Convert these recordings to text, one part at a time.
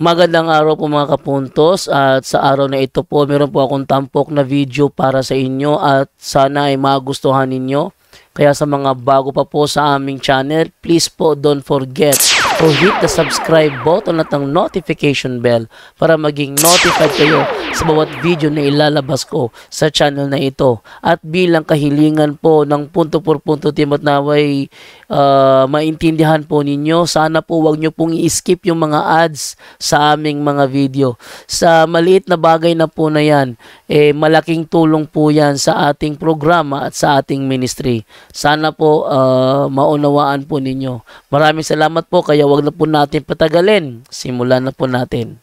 Magandang araw po mga kapuntos, at sa araw na ito po meron po akong tampok na video para sa inyo at sana ay magustuhan ninyo. Kaya sa mga bago pa po sa aming channel, please po don't forget to hit the subscribe button at ang notification bell para maging notified kayo sa bawat video na ilalabas ko sa channel na ito. At bilang kahilingan po ng punto por punto team at naway maintindihan po ninyo, sana po wag nyo pong i-skip yung mga ads sa aming mga video. Sa maliit na bagay na po na yan, malaking tulong po yan sa ating programa at sa ating ministry. Sana po maunawaan po ninyo. Maraming salamat po, kaya wag na po natin patagalin. Simulan na po natin.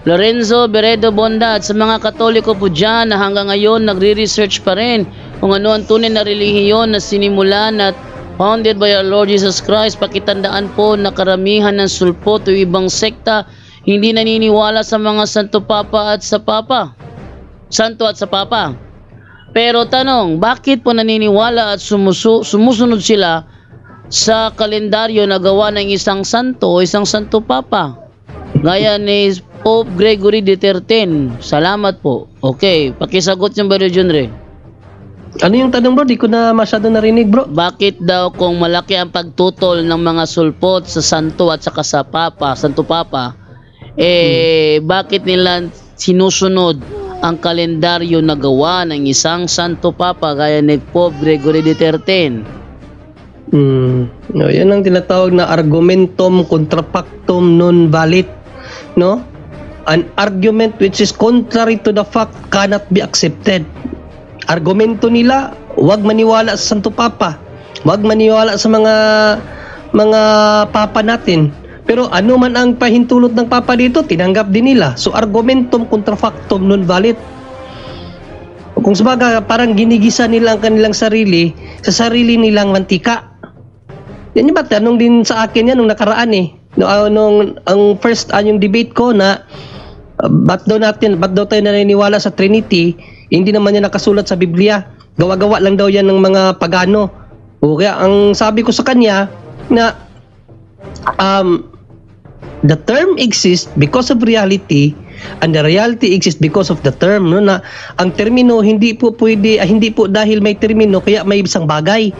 Lorenzo Beredo Bonda at sa mga Katoliko po dyan na hanggang ngayon nagre-research pa rin kung ano ang tunay na relihiyon na sinimulan at founded by our Lord Jesus Christ. Pakitandaan po na karamihan ng sulpot o ibang sekta hindi naniniwala sa mga Santo Papa at sa Papa. Santo at sa Papa. Pero tanong, bakit po naniniwala at sumusunod sila sa kalendaryo na gawa ng isang santo o isang Santo Papa? Gaya ni Pope Gregory XIII. Salamat po. Okay, pakisagot yung Brother John Ray. Ano yung tanong bro? Di ko na masyado narinig bro. Bakit daw kung malaki ang pagtutol ng mga sulpot sa santo at saka sa papa, Santo Papa, bakit nila sinusunod ang kalendaryo na gawa ng isang Santo Papa gaya ni Pope Gregory XIII? No, yan ang tinatawag na argumentum contra factum non valid, no? An argument which is contrary to the fact cannot be accepted. Argumento nila, wag maniwala sa Santo Papa, wag maniwala sa mga papa natin. Pero ano man ang pahintulot ng papa dito, tinanggap din nila. So argumentum contra factum non valid. Kung sabaga, parang ginigisa nila ang kanilang sarili sa sarili nilang mantika. Yan yung ba, tanong din sa akin yan nung nakaraan ang first yung debate ko na ba't daw tayo naniniwala sa Trinity, hindi naman yan nakasulat sa Biblia, gawa-gawa lang daw yan ng mga pagano. O kaya ang sabi ko sa kanya na the term exists because of reality and the reality exists because of the term, no? Na ang termino hindi po dahil may termino kaya may isang bagay.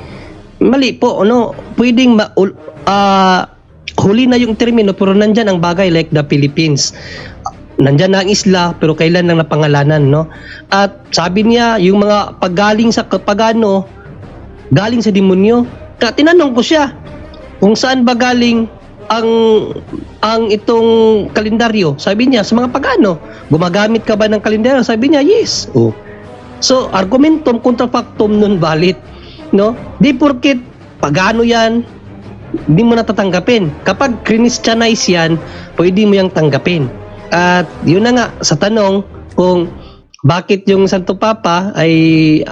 Mali po, no? Pwedeng huli na yung termino pero nandyan ang bagay, like the Philippines. Nandyan na ang isla pero kailan lang napangalanan, no? At sabi niya, yung mga paggaling sa pagano, galing sa demonyo. Tinanong ko siya kung saan ba galing ang itong kalendaryo. Sabi niya, sa mga pagano. Gumagamit ka ba ng kalendaryo? Sabi niya, yes. Oh. So, argumentum contra factum non valid, no? Di porket pagano yan, hindi mo natatanggapin. Kapag Christianize yan, pwede mo yang tanggapin. At yun na nga, sa tanong kung bakit yung Santo Papa ay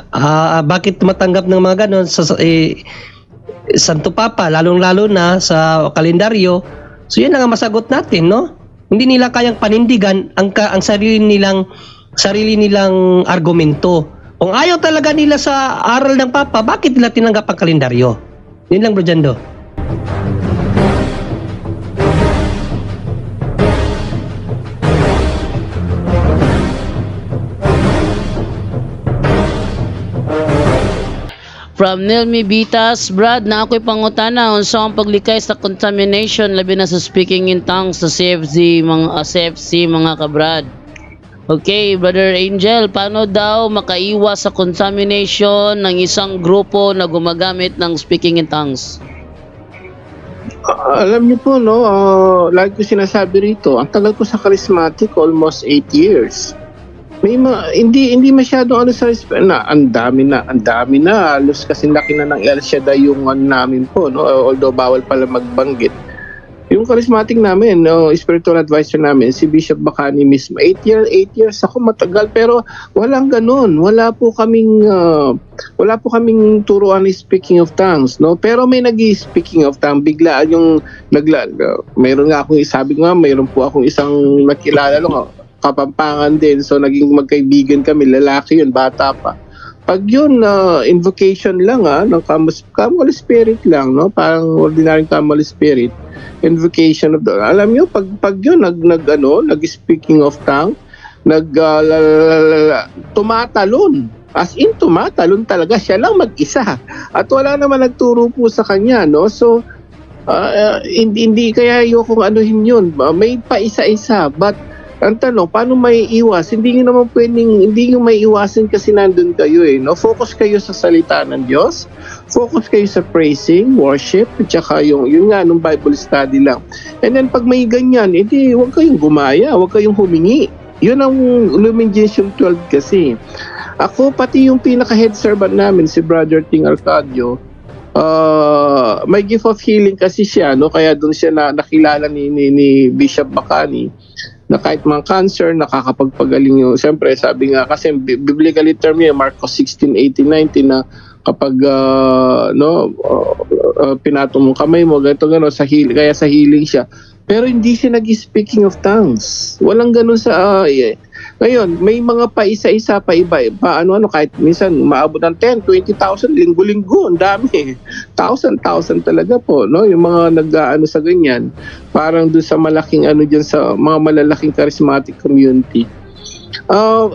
bakit tumatanggap ng mga ganon sa Santo Papa, lalong-lalo na sa kalendaryo. So yun na nga masagot natin, no? Hindi nila kayang panindigan ang sarili nilang argumento. Kung ayaw talaga nila sa aral ng Papa, bakit nila tinanggap ang kalendaryo? Yun lang, Bro Jando. From Nelmi Bitas, Brad, na ako'y pangutana unsa ang paglikay sa contamination labi na sa speaking in tongues sa CFC mga kabrad. Okay, Brother Angel, paano daw makaiwas sa contamination ng isang grupo na gumagamit ng speaking in tongues? Alam niyo po, no, lagi ko sinasabi rito, ang tagal ko sa charismatic, almost 8 years. May hindi masyado sa na ang dami na halos kasi laki na ng El Shaddai yung namin po, no, although bawal pala magbanggit. Yung charismatic namin, spiritual advisor namin, si Bishop Bacani mismo, 8 years ako matagal, pero walang ganun. Wala po kaming turuan ni speaking of tongues, no? Pero may speaking of tongues, biglaan yung mayroon nga akong, sabi nga, mayroon po akong isang nakilala lang, Kapampangan din, so naging magkaibigan kami, lalaki yun, bata pa. Pag yun, invocation lang ng Kamali Spirit lang, no? Parang ordinary Kamali Spirit, invocation of the, alam nyo, pag yun, nag-speaking of tongue, tumatalon. As in, tumatalon talaga, siya lang mag-isa. At wala naman nagturo po sa kanya, no? So, hindi kaya kung anuhin yun. May paisa-isa, but ang tanong, paano may iwas? Hindi nyo may iwasan kasi nandun kayo no? Focus kayo sa salita ng Diyos, focus kayo sa praising, worship, at saka yun nga, nung Bible study lang. And then pag may ganyan, huwag kayong gumaya, huwag kayong humingi. Yun ang Lumen-Gentium 12 kasi. Ako, pati yung pinaka-head servant namin, si Brother Ting Arcadio, may gift of healing kasi siya, no? Kaya doon siya nakilala ni Bishop Bacani, na kahit mga cancer, nakakapagpagaling yun. Siyempre, sabi nga, kasi biblically term yun, Marcos 16:18-19, na kapag pinatong mong kamay mo, gano'n, kaya sa healing siya. Pero hindi siya nag-speaking of tongues. Walang gano'n sa... Ngayon, may mga paisa-isa, pa-iba, kahit minsan maabot ng 10, 20,000, linggo-linggo, ang dami. 1,000 talaga po, no? Yung mga sa ganyan, parang doon sa malaking dyan sa mga malalaking charismatic community.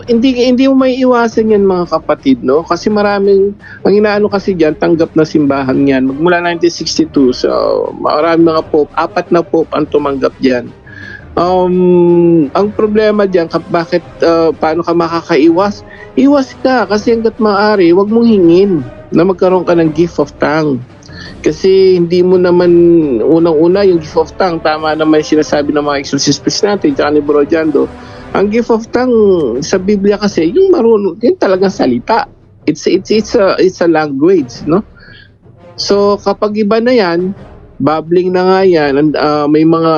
Hindi mo may iwasan yan, mga kapatid, no? Kasi ang kasi dyan, tanggap na simbahan yan. Magmula 1962, so maraming mga pope, 4 na pope ang tumanggap dyan. Ang problema diyan, bakit paano ka makakaiwas? Iwas ka kasi hangga't maaari, wag mong hingin na magkaroon ka ng gift of tongue. Kasi hindi mo naman unang-una yung gift of tongue, tama naman sinasabi ng mga exorcist priest natin, tsaka ni Bro Jando. Ang gift of tongue sa Biblia kasi yung marunong, yung talagang salita. It's a language, no? So kapag iba na yan, babbling na nga yan,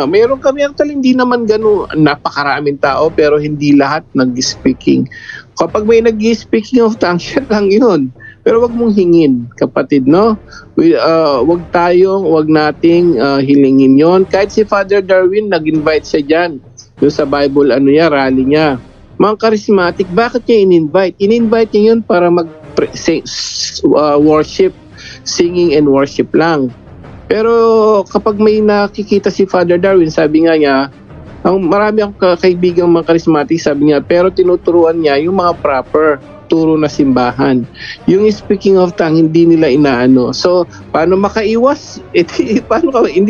mayroon kami actually hindi naman gano'n, napakaraming tao pero hindi lahat nag-speaking. Kapag may nag-speaking of tongues, siya lang yun. Pero wag mong hingin, kapatid, no? Wag nating hilingin yon. Kahit si Father Darwin, nag-invite siya dyan. Yung sa Bible, rally niya. Mga charismatic, bakit niya in-invite? In-invite niya yun para worship, singing and worship lang. Pero kapag may nakikita si Father Darwin, sabi nga niya, marami akong kaibigang mga charismatic, sabi niya, pero tinuturuan niya yung mga proper turo na simbahan. Yung speaking of tongue, hindi nila inaano. So, paano makaiwas? Hindi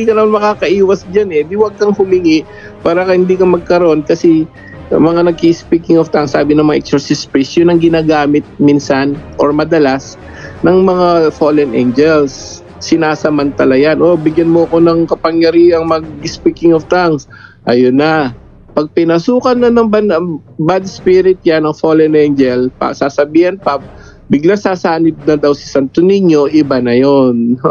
ka naman makakaiwas dyan Di wag kang humingi para hindi ka magkaroon kasi mga nag-speaking of tongue, sabi ng mga exorcist priest, yun ang ginagamit minsan or madalas ng mga fallen angels. Sinasamantala yan. Bigyan mo ko ng kapangyarihang mag-speaking of tongues. Ayun na. Pag pinasukan na ng bad spirit yan, ng fallen angel, sasabihan pa, bigla sasanib na daw si Santo Niño, iba na yon.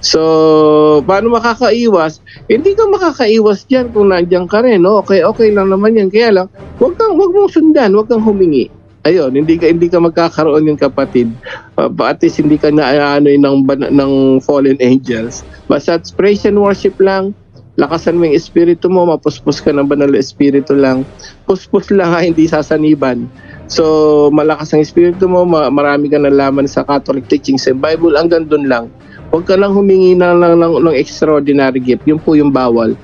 So, paano makakaiwas? Hindi ka makakaiwas dyan kung nandiyan ka rin. Okay lang naman yan. Kaya lang, wag mong sundan, wag kang humingi. Ayun, hindi ka magkakaroon yung kapatid. At least hindi ka na ng fallen angels. Basta praise and worship lang. Lakasan mo yung espiritu mo, mapuspos ka ng banal na espiritu lang. Puspos lang hindi sasaniban. So, malakas ang espiritu mo, marami ka nalaman sa Catholic teachings sa Bible, hanggang doon lang. Huwag ka lang humingi ng extraordinary gift. Yun po yung bawal.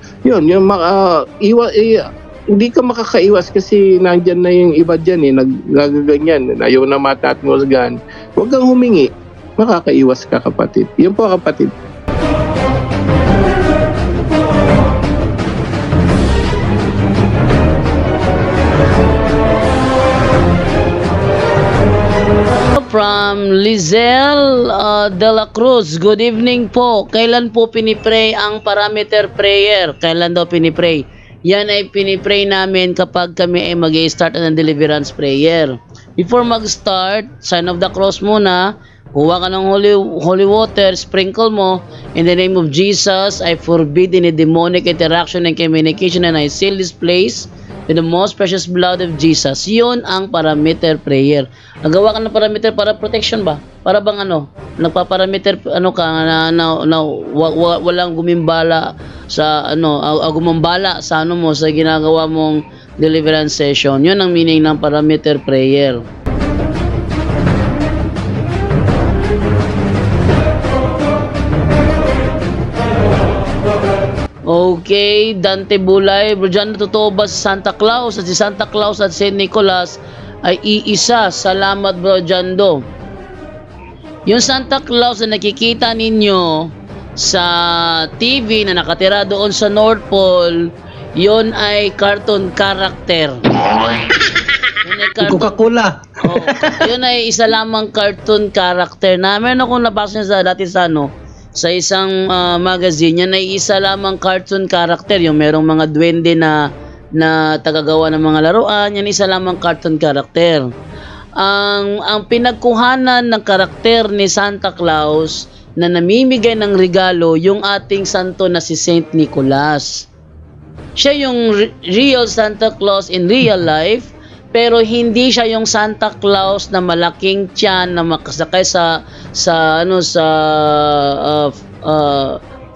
Hindi ka makakaiwas kasi nandyan na yung iba dyan nagaganyan, ayaw na matatngosgan. Huwag kang humingi, makakaiwas ka, kapatid. Yun po, kapatid. From Lizelle de la Cruz, good evening po. Kailan po pinipray ang parameter prayer? Kailan daw pinipray? Yan ay pinipray namin kapag kami ay mag-i-start ng deliverance prayer. Before mag-start, sign of the cross muna. Kuha ka ng holy water, sprinkle mo, in the name of Jesus, I forbid any demonic interaction and communication, and I seal this place with the most precious blood of Jesus. Yun ang parameter prayer. Nagawa ka ng parameter para protection ba? Para bang nagpaparameter ka na walang gumimbala sa gumambala sa sa ginagawa mong deliverance session. Yun ang meaning ng parameter prayer. Okay, Dante Bulay, Bro John, totoo ba si Santa Claus at si Santa Claus at Saint Nicholas ay iisa? Salamat, Bro John Do. Yung Santa Claus na nakikita ninyo sa TV na nakatira doon sa North Pole, yun ay cartoon character. Coca-Cola. Oh, yun ay isa lamang cartoon character na meron akong nabasa sa dati sa isang magazine. Yan ay isa lamang cartoon character, yung merong mga duwende na tagagawa ng mga laruan. Yan isa lamang cartoon character. Ang pinagkuhanan ng karakter ni Santa Claus na namimigay ng regalo, yung ating santo na si Saint Nicholas. Siya yung real Santa Claus in real life, pero hindi siya yung Santa Claus na malaking tiyan na makasakay sa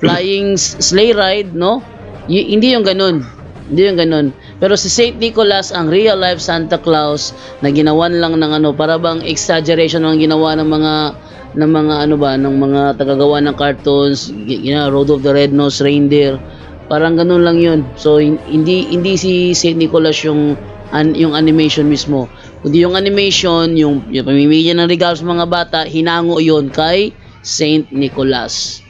flying sleigh ride, no? Hindi yung ganun. Hindi yung ganun. Pero si Saint Nicholas, ang real life Santa Claus na ginawan lang ng para bang exaggeration ang ginawa ng mga tagagawa ng cartoons, Rudolph the Red-Nosed Reindeer. Parang ganun lang yun. So hindi si Saint Nicholas yung animation mismo. Kundi yung animation, yung pamimigay ng regalo sa mga bata, hinango yun kay Saint Nicholas.